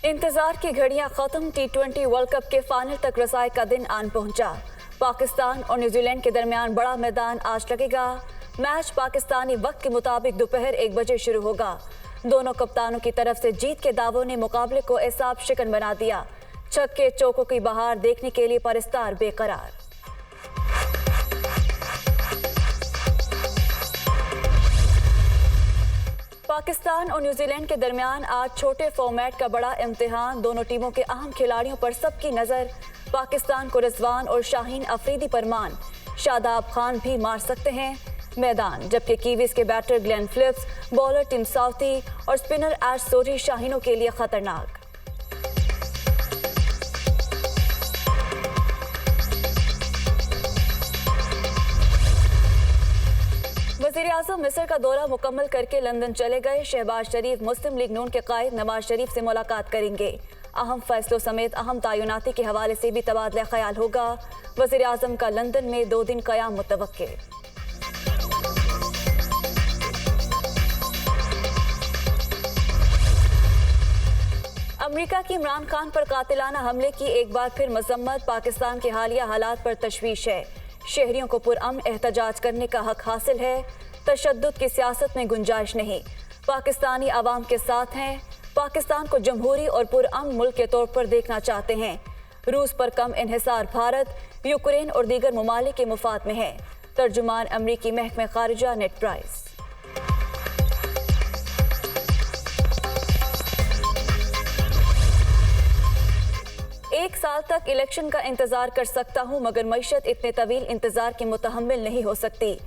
इंतजार की घड़ियां खत्म। T20 वर्ल्ड कप के फाइनल तक रसाई का दिन आन पहुंचा। पाकिस्तान और न्यूजीलैंड के दरमियान बड़ा मैदान आज लगेगा। मैच पाकिस्तानी वक्त के मुताबिक दोपहर 1 बजे शुरू होगा। दोनों कप्तानों की तरफ से जीत के दावों ने मुकाबले को एसाब शिकन बना दिया। छक्के चौकों की बहार देखने के लिए परिस्तार बेकरार। पाकिस्तान और न्यूजीलैंड के दरमियान आज छोटे फॉर्मेट का बड़ा इम्तिहान। दोनों टीमों के अहम खिलाड़ियों पर सबकी नज़र। पाकिस्तान को रिजवान और शाहीन अफरीदी पर मान, शादाब खान भी मार सकते हैं मैदान, जबकि कीवीज के batter Glenn Phillips, bowler Tim Southee और स्पिनर एश सोरी शाहीनों के लिए खतरनाक। वज़ीर-ए-आज़म मिस्र का दौरा मुकम्मल करके लंदन चले गए। शहबाज शरीफ मुस्लिम लीग नून के कायद नवाज शरीफ से मुलाकात करेंगे। अहम फैसलों समेत अहम तायुनाती के हवाले से भी तबादला ख्याल होगा। वज़ीर-ए-आज़म का लंदन में 2 दिन क़याम मुतवक्के। अमरीका की इमरान खान पर कातिलाना हमले की एक बार फिर मजम्मत। पाकिस्तान के हालिया हालात पर तशवीश है। शहरियों को पुरअमन एहतजाज करने का हक हासिल है। तशद्दुद की सियासत में गुंजाइश नहीं। पाकिस्तानी आवाम के साथ हैं। पाकिस्तान को जमहूरी और पुरअमन मुल्क के तौर पर देखना चाहते हैं। रूस पर कम इन्हिसार भारत, यूक्रेन और दीगर ममालिक के मुफाद में है। तर्जुमान अमरीकी महकमे खारिजा नेड प्राइस। एक साल तक इलेक्शन का इंतजार कर सकता हूं, मगर मईशत इतने तवील इंतजार की मुतहम्मिल नहीं हो सकती।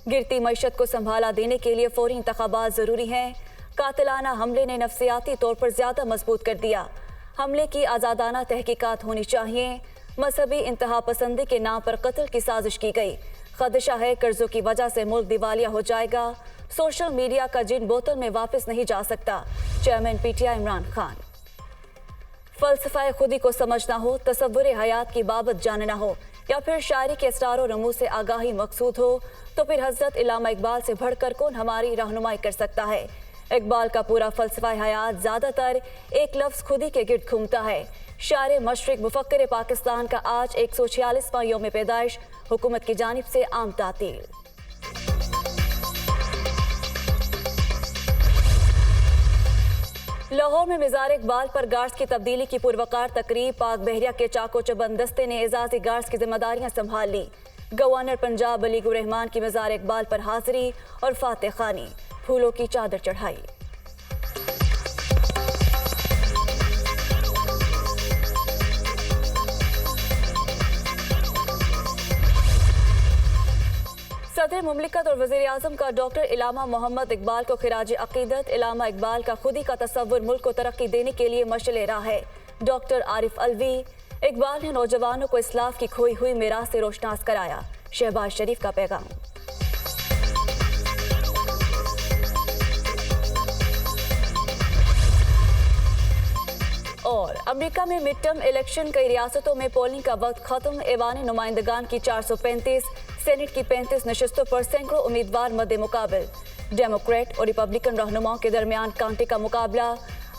गिरती मईशत को संभाला देने के लिए फौरी इंतखाबात जरूरी हैं। कातिलाना हमले ने नफ्सियाती तौर पर ज्यादा मजबूत कर दिया। हमले की आज़ादाना तहकीकात होनी चाहिए। मजहबी इंतहा पसंदी के नाम पर कत्ल की साजिश की गई। खदशा है कर्जों की वजह से मुल्क दिवालिया हो जाएगा। सोशल मीडिया का जिन बोतल में वापस नहीं जा सकता। Chairman PTI Imran Khan. फलसफा खुदी को समझना हो, तसव्वुर हयात की बाबत जानना हो, या फिर शायरी के असरार और रमूज से आगाही मकसूद हो, तो फिर हज़रत इल्लामा इकबाल से बढ़कर कौन हमारी रहनुमाई कर सकता है। इकबाल का पूरा फलसफा हयात ज़्यादातर एक लफ्ज़ खुदी के गिर्द घूमता है। शायर मशरिक मुफक्किर पाकिस्तान का आज 146वां यौम पैदाइश, हुकूमत की जानिब से आम तातील। लाहौर में मिज़ार इकबाल पर गार्ड्स की तब्दीली की पुरवकार तकरीब। पाक बहरिया के चाको चबंद दस्ते ने एजाजी गार्ड्स की जिम्मेदारियां संभाल ली। गवर्नर पंजाब अलीगुर रहमान की मिज़ार इकबाल पर हाजिरी और फातह खानी, फूलों की चादर चढ़ाई। सदर मुमलिकत और वज़ीर-ए-आज़म का डॉक्टर इलामा मोहम्मद इकबाल को खिराज अकीदत। इलामा इकबाल का खुदी का तसव्वुर मुल्क को तरक्की देने के लिए मशअल राह है। डॉक्टर आरिफ अलवी। इकबाल ने नौजवानों को इस्लाफ की खोई हुई मीरास से रोशनास कराया। शहबाज शरीफ का पैगाम। और अमेरिका में मिड टर्म इलेक्शन, कई रियासतों में पोलिंग का वक्त खत्म। ऐवान नुमाइंदगान की 435, सेनेट की 35 नशस्तों पर सैकड़ों उम्मीदवार मद्दे मुकाबल। डेमोक्रेट और रिपब्लिकन रहनुमाओं के दरमियान कांटे का मुकाबला।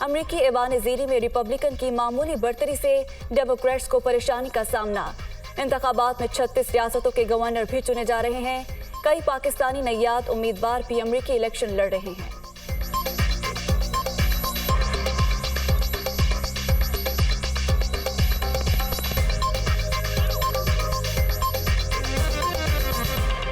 अमरीकी ऐवान ज़ीरी में रिपब्लिकन की मामूली बढ़तरी से डेमोक्रेट्स को परेशानी का सामना। इंतखाबात में 36 रियासतों के गवर्नर भी चुने जा रहे हैं। कई पाकिस्तानी नैयाद उम्मीदवार भी अमरीकी इलेक्शन लड़ रहे हैं।